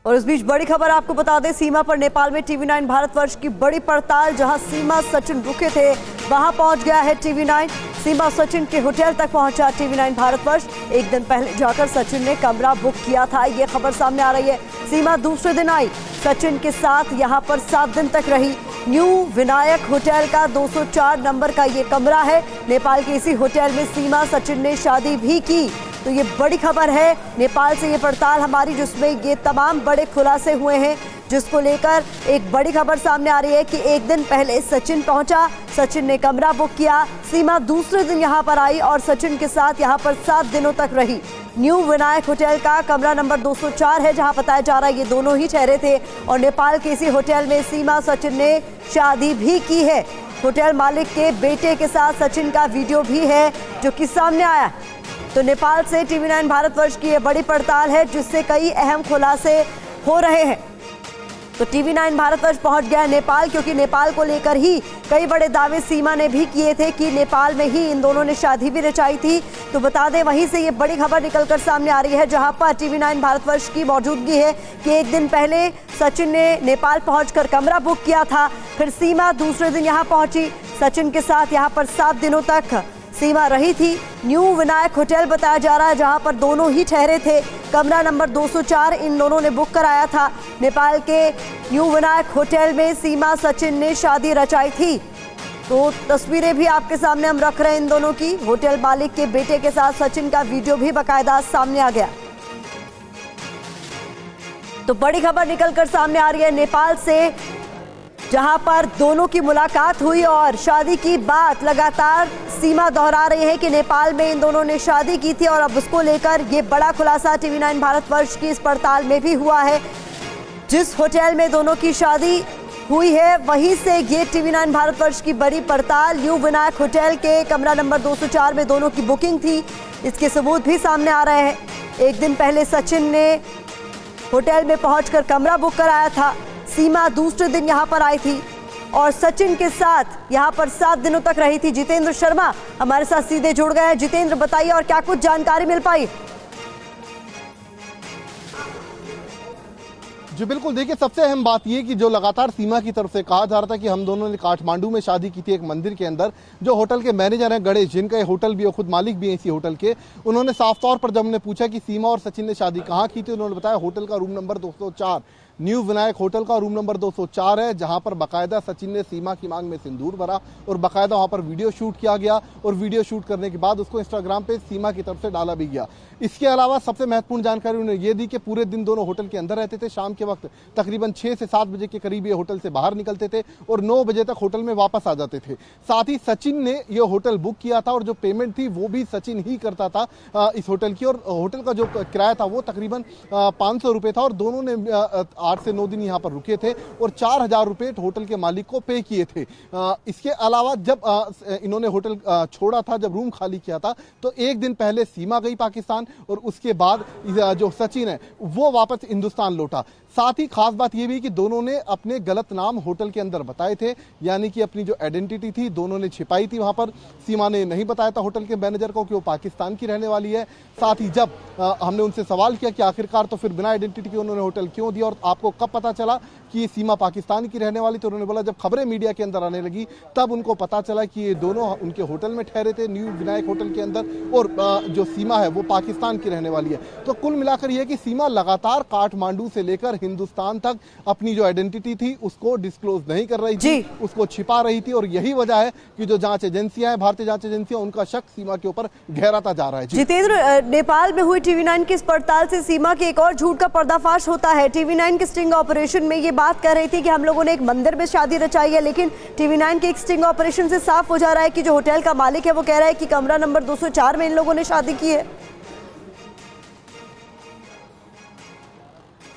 और इस बीच बड़ी खबर आपको बता दें, सीमा पर नेपाल में TV9 भारतवर्ष की बड़ी पड़ताल। जहां सीमा सचिन रुके थे वहां पहुंच गया है TV9। सीमा सचिन के होटल तक पहुंचा TV9 भारतवर्ष। एक दिन पहले जाकर सचिन ने कमरा बुक किया था, ये खबर सामने आ रही है। सीमा दूसरे दिन आई, सचिन के साथ यहां पर 7 दिन तक रही। न्यू विनायक होटल का 204 नंबर का ये कमरा है। नेपाल के इसी होटल में सीमा सचिन ने शादी भी की। तो ये बड़ी खबर है नेपाल से, ये पड़ताल हमारी, जिसमें ये तमाम बड़े खुलासे हुए हैं, जिसको लेकर एक बड़ी खबर सामने आ रही है कि एक दिन पहले सचिन पहुंचा, सचिन ने कमरा बुक किया, सीमा दूसरे दिन यहां पर आई और सचिन के साथ यहां पर 7 दिनों तक रही। न्यू विनायक होटल का कमरा नंबर 204 है, जहां बताया जा रहा है ये दोनों ही ठहरे थे और नेपाल के इसी होटल में सीमा सचिन ने शादी भी की है। होटल मालिक के बेटे के साथ सचिन का वीडियो भी है जो कि सामने आया। तो नेपाल से TV9 भारतवर्ष की ये बड़ी पड़ताल है, जिससे कई अहम खुलासे हो रहे हैं। तो TV9 भारतवर्ष पहुंच गया नेपाल, क्योंकि नेपाल को लेकर ही कई बड़े दावे सीमा ने भी किए थे कि नेपाल में ही इन दोनों ने शादी भी रचाई थी। तो बता दें, वहीं से ये बड़ी खबर निकलकर सामने आ रही है, जहां पर TV9 भारतवर्ष की मौजूदगी है कि एक दिन पहले सचिन ने नेपाल पहुंचकर कमरा बुक किया था। फिर सीमा दूसरे दिन यहाँ पहुंची, सचिन के साथ यहाँ पर 7 दिनों तक सीमा रही थी। न्यू विनायक होटल बताया जा रहा है, जहां पर दोनों ही ठहरे थे। कमरा नंबर 204 इन दोनों ने बुक कराया था। नेपाल के न्यू विनायक होटल में सीमा सचिन ने शादी रचाई थी। तो तस्वीरें भी आपके सामने हम रख रहे हैं इन दोनों की। होटल मालिक के बेटे के साथ सचिन का वीडियो भी बाकायदा सामने आ गया। तो बड़ी खबर निकलकर सामने आ रही है नेपाल से, जहां पर दोनों की मुलाकात हुई और शादी की बात लगातार सीमा दोहरा रही है कि नेपाल में इन दोनों ने शादी की थी। और अब उसको लेकर ये बड़ा खुलासा TV9 भारतवर्ष की इस पड़ताल में भी हुआ है। जिस होटल में दोनों की शादी हुई है, वहीं से ये TV9 भारतवर्ष की बड़ी पड़ताल। न्यू विनायक होटल के कमरा नंबर 204 में दोनों की बुकिंग थी, इसके सबूत भी सामने आ रहे हैं। एक दिन पहले सचिन ने होटल में पहुंचकर कमरा बुक कराया था। सीमा दूसरे दिन यहां पर आई थी और सचिन के साथ यहां पर 7 दिनों तक रही थी। जितेंद्र शर्मा हमारे साथ सीधे जुड़ गए हैं। जितेंद्र, बताइए और क्या कुछ जानकारी मिल पाई? जी बिल्कुल, देखिए सबसे अहम बात ये कि जो लगातार सीमा की तरफ से कहा जा रहा था कि हम दोनों ने काठमांडू में शादी की थी एक मंदिर के अंदर। जो होटल के मैनेजर हैं गणेश, जिनका होटल भी है, खुद मालिक भी है इसी होटल के, उन्होंने साफ तौर पर जब हमने पूछा कि सीमा और सचिन ने शादी कहाँ की थी, उन्होंने बताया होटल का room number 204, new Vinayak hotel का रूम नंबर 204 है, जहां पर बाकायदा सचिन ने सीमा की मांग में सिंदूर भरा और बाकायदा वहां पर वीडियो शूट किया गया। और वीडियो शूट करने के बाद उसको इंस्टाग्राम पे सीमा की तरफ से डाला भी गया। इसके अलावा सबसे महत्वपूर्ण जानकारी उन्होंने ये दी कि पूरे दिन दोनों होटल के अंदर रहते थे। शाम के वक्त तकरीबन 6 से 7 बजे के करीब ये होटल से बाहर निकलते थे और 9 बजे तक होटल में वापस आ जाते थे। साथ ही सचिन ने ये होटल बुक किया था और जो पेमेंट थी वो भी सचिन ही करता था इस होटल की। और होटल का जो किराया था वो तकरीबन 500 रुपये था और दोनों ने 8 से 9 दिन यहाँ रुके थे और 4000 रुपए होटल के मालिक को पे किए थे। इसके अलावा जब इन्होंने होटल छोड़ा था, जब रूम खाली किया था, तो एक दिन पहले सीमा गई पाकिस्तान और उसके बाद जो सचिन है वो वापस हिंदुस्तान लौटा। साथ ही खास बात यह भी कि दोनों ने अपने गलत नाम होटल के अंदर बताए थे, यानी कि अपनी जो आइडेंटिटी थी दोनों ने छिपाई थी। वहां पर सीमा ने नहीं बताया था होटल के मैनेजर को कि वो पाकिस्तान की रहने वाली है। साथ ही जब हमने उनसे सवाल किया कि आखिरकार तो फिर बिना आइडेंटिटी के उन्होंने होटल क्यों दिया और आपको कब पता चला कि ये सीमा पाकिस्तान की रहने वाली, तो उन्होंने बोला जब खबरें मीडिया के अंदर आने लगी तब उनको पता चला कि ये दोनों उनके होटल में ठहरे थे, न्यू विनायक होटल के अंदर, और जो सीमा है वो पाकिस्तान की रहने वाली है। तो कुल मिलाकर यह कि सीमा लगातार काठमांडू से लेकर हिंदुस्तान तक अपनी जो आइडेंटिटी थी उसको डिस्क्लोज नहीं कर रही थी, उसको छिपा रही थी। और यही वजह है कि जो जांच एजेंसियां हैं, भारतीय जांच एजेंसियां, उनका शक सीमा के ऊपर गहराता जा रहा है। जितेंद्र, नेपाल में हुई TV9 की इस पड़ताल से सीमा के एक और झूठ का पर्दाफाश होता है। TV9 के स्टिंग ऑपरेशन में ये बात कर रही थी कि हम लोगों ने एक मंदिर में शादी रचाई है, लेकिन TV9 के एक स्टिंग ऑपरेशन से साफ हो जा रहा है कि जो होटल का मालिक है वो कह रहा है कि कमरा नंबर 204 में इन लोगों ने शादी की है।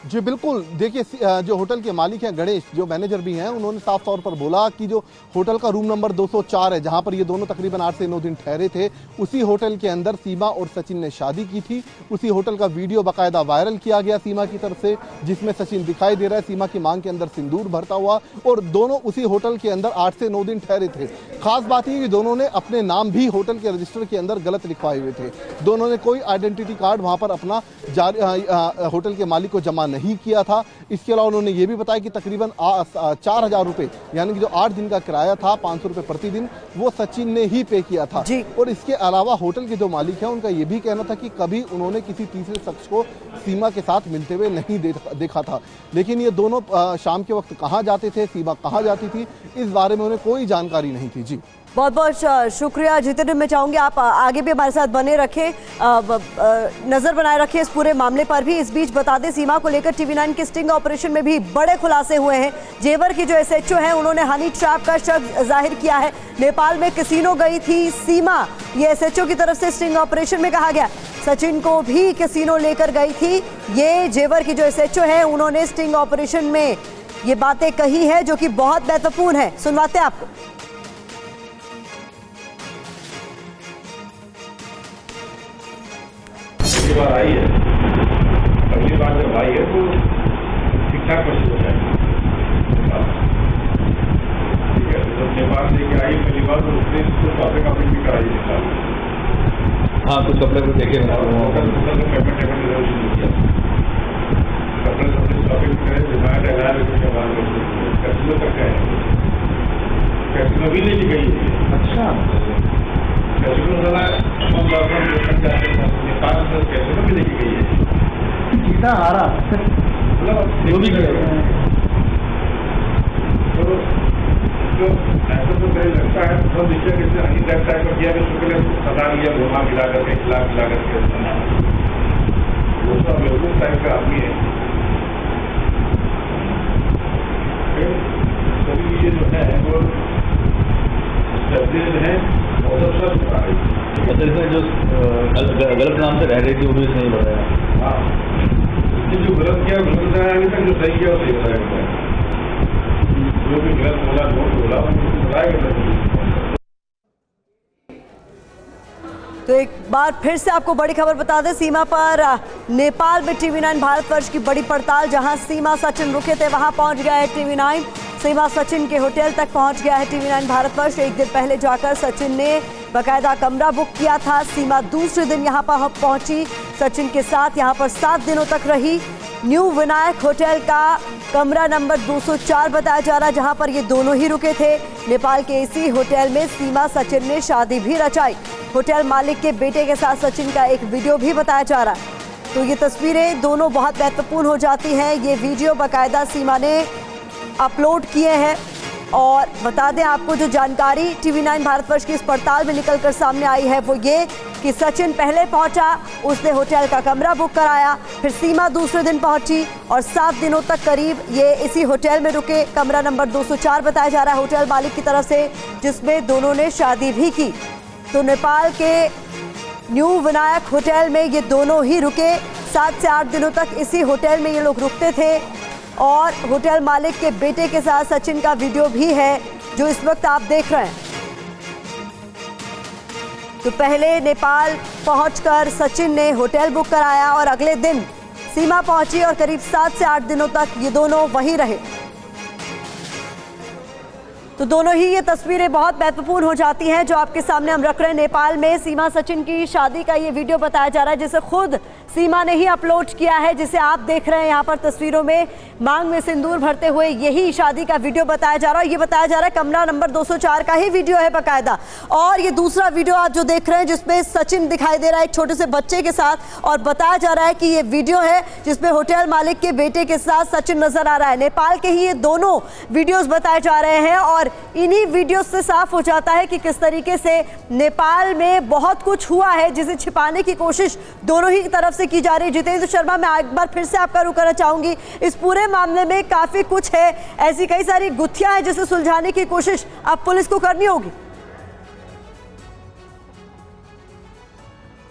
जी बिल्कुल, देखिए जो होटल के मालिक हैं गणेश, जो मैनेजर भी हैं, उन्होंने साफ तौर पर बोला कि जो होटल का रूम नंबर 204 है, जहां पर ये दोनों तकरीबन 8 से 9 दिन ठहरे थे, उसी होटल के अंदर सीमा और सचिन ने शादी की थी। उसी होटल का वीडियो बाकायदा वायरल किया गया सीमा की तरफ से, जिसमें सचिन दिखाई दे रहा है सीमा की मांग के अंदर सिंदूर भरता हुआ, और दोनों उसी होटल के अंदर 8 से 9 दिन ठहरे थे। खास बात यह कि दोनों ने अपने नाम भी होटल के रजिस्टर के अंदर गलत लिखवाए हुए थे। दोनों ने कोई आइडेंटिटी कार्ड वहां पर अपना होटल के मालिक को जमा नहीं किया था। इसके अलावा उन्होंने ये भी बताया कि तकरीबन 4,000 रुपए यानी कि जो 8 दिन का किराया था 500 रुपए प्रतिदिन वो सचिन ने ही पे किया था। और इसके अलावा होटल के जो मालिक हैं उनका ये भी कहना था कि कभी उन्होंने किसी तीसरे शख्स को सीमा के साथ मिलते हुए नहीं देखा था। लेकिन ये दोनों शाम के वक्त कहाँ जाते थे, सीमा कहाँ जाती थी, इस बारे में उन्हें कोई जानकारी नहीं थी। जी बहुत बहुत शुक्रिया जितेंद्र। मैं चाहूंगी आप आगे भी हमारे साथ बने रखें, नजर बनाए रखें इस पूरे मामले पर भी। इस बीच बता दें सीमा को लेकर TV9 के स्टिंग ऑपरेशन में भी बड़े खुलासे हुए हैं। जेवर की जो SHO है उन्होंने हनी ट्रैप का शक जाहिर किया है। नेपाल में कैसीनो गई थी सीमा, ये SHO की तरफ से स्टिंग ऑपरेशन में कहा गया। सचिन को भी कैसीनो लेकर गई थी, ये जेवर की जो SHO है उन्होंने स्टिंग ऑपरेशन में ये बातें कही है जो कि बहुत महत्वपूर्ण है। सुनवाते हैं आपको। अगली बार आई है, अगली बार जब आई है तो ठीक ठाक कोशिश हो जाएगी। ठीक है, जब नेपाल लेके आई पहली बार तो उसने कुछ कपड़े का प्रिंट भी कराई नेपाल। हाँ, कुछ कपड़े को देखे पेमेंट जरूर नहीं किया, कपड़े सबसे शॉपिंग करे, डिमांड 1000 रुपये के बाद कैसीनो तक गए, कैसीनो भी लेके गई है। अच्छा, कैसीनो नेपाल में कैसीनो भी लेके गई है, जीता हारा मतलब वो भी करेगा। तो जो ऐसा तो मुझे लगता है तो नीचे कैसे हनी टाइप का किया कि उसके लिए सदा लिया, घुमा मिला करके खिला करके वो सब लोग टाइप का आदमी है। सभी ये जो है वो है बहुत अच्छा इसमें जो गलत नाम से रह रही थी वो भी नहीं बताया। हाँ, इसने जो गलत किया गलत बताया, अभी तक जो सही किया वो सही बताया। जो भी गलत बोला झूठ बोला बताया। तो एक बार फिर से आपको बड़ी खबर बता दें, सीमा पर नेपाल में TV9 भारतवर्ष की बड़ी पड़ताल। जहां सीमा सचिन रुके थे वहां पहुंच गया है TV9। सीमा सचिन के होटल तक पहुंच गया है TV9 भारतवर्ष। एक दिन पहले जाकर सचिन ने बकायदा कमरा बुक किया था। सीमा दूसरे दिन यहां पर पहुंची सचिन के साथ, यहां पर 7 दिनों तक रही। न्यू विनायक होटल का कमरा नंबर 204 बताया जा रहा है, जहां पर ये दोनों ही रुके थे। नेपाल के इसी होटल में सीमा सचिन ने शादी भी रचाई। होटल मालिक के बेटे के साथ सचिन का एक वीडियो भी बताया जा रहा है। तो ये तस्वीरें दोनों बहुत महत्वपूर्ण हो जाती हैं। ये वीडियो बाकायदा सीमा ने अपलोड किए हैं। और बता दें आपको जो जानकारी TV9 भारतवर्ष की इस पड़ताल में निकलकर सामने आई है वो ये कि सचिन पहले पहुंचा, उसने होटल का कमरा बुक कराया, फिर सीमा दूसरे दिन पहुंची और 7 दिनों तक करीब ये इसी होटल में रुके। कमरा नंबर 204 बताया जा रहा है होटल मालिक की तरफ से, जिसमें दोनों ने शादी भी की। तो नेपाल के न्यू विनायक होटल में ये दोनों ही रुके। 7 से 8 दिनों तक इसी होटल में ये लोग रुकते थे। और होटल मालिक के बेटे के साथ सचिन का वीडियो भी है जो इस वक्त आप देख रहे हैं। तो पहले नेपाल पहुंचकर सचिन ने होटल बुक कराया और अगले दिन सीमा पहुंची और करीब 7 से 8 दिनों तक ये दोनों वहीं रहे। तो दोनों ही ये तस्वीरें बहुत महत्वपूर्ण हो जाती हैं जो आपके सामने हम रख रहे हैं। नेपाल में सीमा सचिन की शादी का ये वीडियो बताया जा रहा है जिसे खुद सीमा ने ही अपलोड किया है, जिसे आप देख रहे हैं यहाँ पर तस्वीरों में। मांग में सिंदूर भरते हुए यही शादी का वीडियो बताया जा रहा है। ये बताया जा रहा है कमरा नंबर 204 का ही वीडियो है बाकायदा। और ये दूसरा वीडियो आप जो देख रहे हैं जिसमें सचिन दिखाई दे रहा है एक छोटे से बच्चे के साथ, और बताया जा रहा है कि ये वीडियो है जिसमें होटल मालिक के बेटे के साथ सचिन नजर आ रहा है। नेपाल के ही ये दोनों वीडियोस बताए जा रहे हैं और इन्हीं वीडियो से साफ हो जाता है कि किस तरीके से नेपाल में बहुत कुछ हुआ है जिसे छिपाने की कोशिश दोनों ही तरफ से की जा रही है। जितेंद्र शर्मा, मैं एक बार फिर से आपका रुख करना चाहूंगी। इस पूरे मामले में काफी कुछ है, ऐसी कई सारी गुत्थियां हैं जिसे सुलझाने की कोशिश अब पुलिस को करनी होगी।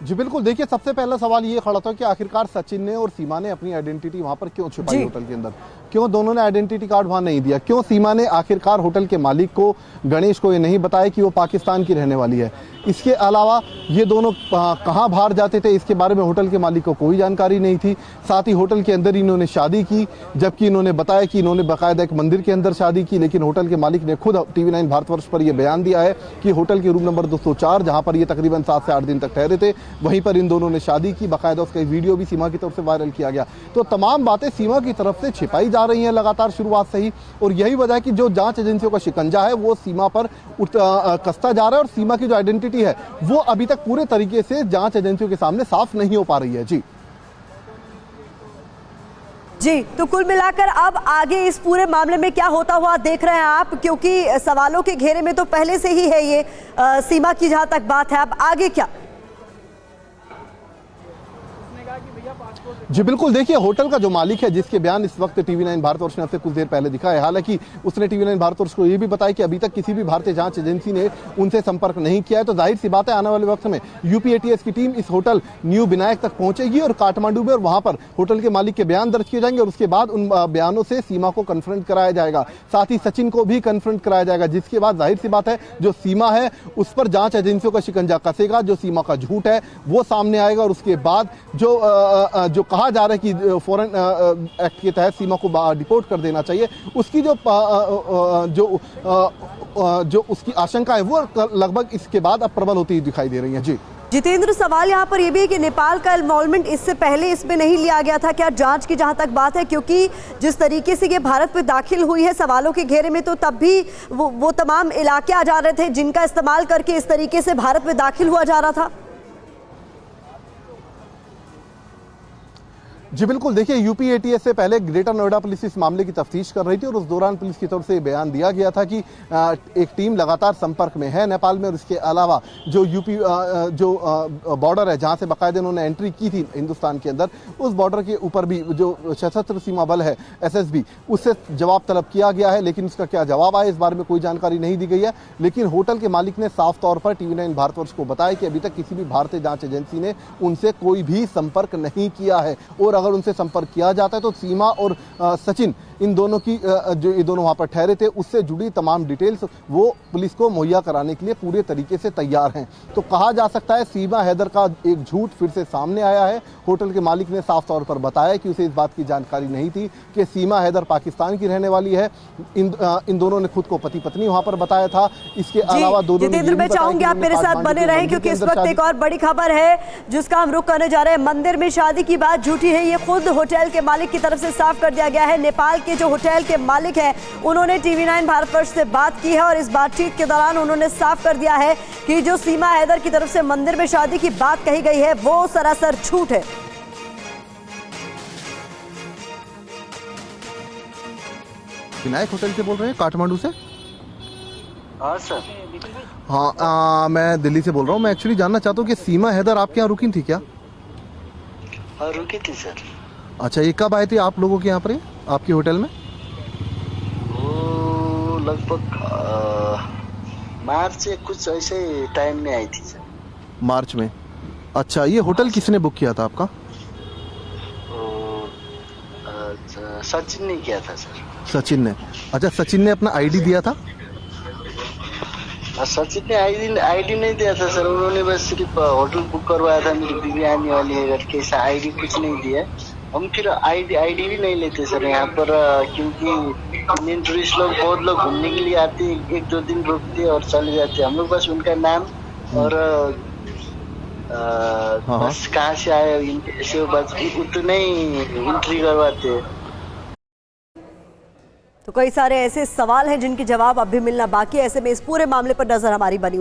जी बिल्कुल, देखिए सबसे पहला सवाल ये खड़ा था कि आखिरकार सचिन ने और सीमा ने अपनी आइडेंटिटी वहां पर क्यों छुपाई होटल के अंदर, क्यों दोनों ने आइडेंटिटी कार्ड वहां नहीं दिया, क्यों सीमा ने आखिरकार होटल के मालिक को गणेश को ये नहीं बताया कि वो पाकिस्तान की रहने वाली है। इसके अलावा ये दोनों कहाँ बाहर जाते थे इसके बारे में होटल के मालिक को कोई जानकारी नहीं थी। साथ ही होटल के अंदर इन्होंने शादी की, जबकि इन्होंने बताया कि इन्होंने बाकायदा एक मंदिर के अंदर शादी की, लेकिन होटल के मालिक ने खुद TV9 भारतवर्ष पर यह बयान दिया है कि होटल के रूम नंबर 204 जहां पर ये तकरीबन 7 से 8 दिन तक ठहरे थे वहीं पर इन दोनों ने शादी की, बाकायदा उसका वीडियो भी सीमा की तरफ से वायरल किया गया। तो तमाम बातें सीमा की तरफ से छिपाई जा रही हैं लगातार शुरुआत से ही, और यही वजह है कि जो जांच एजेंसियों का शिकंजा है वो सीमा पर कसता जा रहा है, और सीमा की जो आइडेंटिटी है वो अभी तक पूरे तरीके से जांच एजेंसियों के सामने साफ नहीं हो पा रही है। जी, तो कुल मिलाकर अब आगे इस पूरे मामले में क्या होता हुआ देख रहे हैं आप, क्योंकि सवालों के घेरे में तो पहले से ही है ये सीमा की जहां तक बात है, अब आगे क्या? जी बिल्कुल, देखिए होटल का जो मालिक है जिसके बयान इस वक्त TV9 भारतवर्ष ने आपसे कुछ देर पहले दिखा है, हालांकि उसने TV9 भारतवर्ष को यह भी बताया कि अभी तक किसी भी भारतीय जांच एजेंसी ने उनसे संपर्क नहीं किया है। तो जाहिर सी बात है आने वाले वक्त में यूपी ATS की टीम इस होटल न्यू विनायक तक पहुंचेगी और काठमांडू में, और वहां पर होटल के मालिक के बयान दर्ज किए जाएंगे, और उसके बाद उन बयानों से सीमा को कन्फ्रंट कराया जाएगा, साथ ही सचिन को भी कन्फ्रंट कराया जाएगा, जिसके बाद जाहिर सी बात है जो सीमा है उस पर जांच एजेंसियों का शिकंजा कसेगा, जो सीमा का झूठ है वो सामने आएगा, और उसके बाद जो कहा जा रहा है कि फॉरेन एक्ट के तहत सीमा को डिपोर्ट कर देना चाहिए, उसकी जो उसकी आशंका है वो लगभग इसके बाद अब प्रबल होती दिखाई दे रही है। जी जितेंद्र, सवाल यहाँ पर यह भी है कि नेपाल का इन्वॉल्वमेंट इससे पहले इसमें नहीं लिया गया था क्या, जांच की जहां तक बात है? क्योंकि जिस तरीके से ये भारत में दाखिल हुई है सवालों के घेरे में, तो तब भी वो तमाम इलाके आ जा रहे थे जिनका इस्तेमाल करके इस तरीके से भारत में दाखिल हुआ जा रहा था। जी बिल्कुल, देखिए यूपी ATS से पहले ग्रेटर नोएडा पुलिस इस मामले की तफ्तीश कर रही थी, और उस दौरान पुलिस की तरफ से बयान दिया गया था कि एक टीम लगातार संपर्क में है नेपाल में, और इसके अलावा जो यूपी जो बॉर्डर है जहां से बाकायदा उन्होंने एंट्री की थी हिंदुस्तान के अंदर, उस बॉर्डर के ऊपर भी जो सशस्त्र सीमा बल है SSB, उससे जवाब तलब किया गया है, लेकिन उसका क्या जवाब आया इस बारे में कोई जानकारी नहीं दी गई है। लेकिन होटल के मालिक ने साफ तौर पर TV9 भारतवर्ष को बताया कि अभी तक किसी भी भारतीय जांच एजेंसी ने उनसे कोई भी संपर्क नहीं किया है, और अगर उनसे संपर्क किया जाता है तो सीमा और सचिन, इन दोनों की जो ये दोनों वहां पर ठहरे थे, उससे जुड़ी तमाम डिटेल्स वो पुलिस को मुहैया कराने के लिए पूरे तरीके से तैयार हैं। तो कहा जा सकता है सीमा हैदर का एक झूठ फिर से सामने आया है। होटल के मालिक ने साफ तौर पर बताया कि उसे इस बात की जानकारी नहीं थी कि सीमा हैदर पाकिस्तान की रहने वाली है। इन दोनों ने खुद को पति पत्नी वहां पर बताया था। इसके अलावा जितेंद्र, मैं चाहूंगी आप मेरे साथ बने रहें, क्योंकि इस वक्त एक और बड़ी खबर है जिसका हम रुख करने जा रहे हैं। मंदिर में शादी की बात झूठी है, ये खुद होटल के मालिक की तरफ से साफ कर दिया गया है। नेपाल के जो होटल के मालिक हैं उन्होंने TV9 भारतवर्ष से बात की है, और इस बातचीत के दौरान उन्होंने साफ कर दिया है कि जो सीमा हैदर की तरफ से मंदिर में शादी की बात कही गई है वो सरासर झूठ है। विनायक होटल से बोल रहे हैं, काठमांडू से? हाँ सर। हाँ, मैं दिल्ली से बोल रहा हूँ। मैं एक्चुअली जानना चाहता हूँ कि सीमा हैदर आपके यहाँ रुकी थी क्या? हाँ रुकी थी सर। अच्छा, ये कब आए थे आप लोगों के यहाँ पर, आपके होटल में? वो लगभग मार्च से कुछ ऐसे टाइम में आई थी सर। मार्च में? अच्छा, ये होटल किसने बुक किया था आपका? सचिन ने किया था सर। सचिन ने? अच्छा, सचिन ने अपना ID दिया था? सचिन ने आईडी नहीं दिया था सर, उन्होंने बस सिर्फ होटल बुक करवाया था, मेरी बीवी आने वाली है करके, ऐसा ID कुछ नहीं दिया। हम फिर आईडी भी नहीं लेते सर यहाँ पर, क्योंकि इंडियन टूरिस्ट लोग बहुत लोग घूमने के लिए आते हैं, 1-2 दिन रुकते और चले जाते। हम लोग बस उनका नाम और बस कहाँ से आए ऐसे बस उतने ही एंट्री करवाते। तो कई सारे ऐसे सवाल हैं जिनके जवाब अब भी मिलना बाकी है। ऐसे में इस पूरे मामले पर नजर हमारी बनी हुई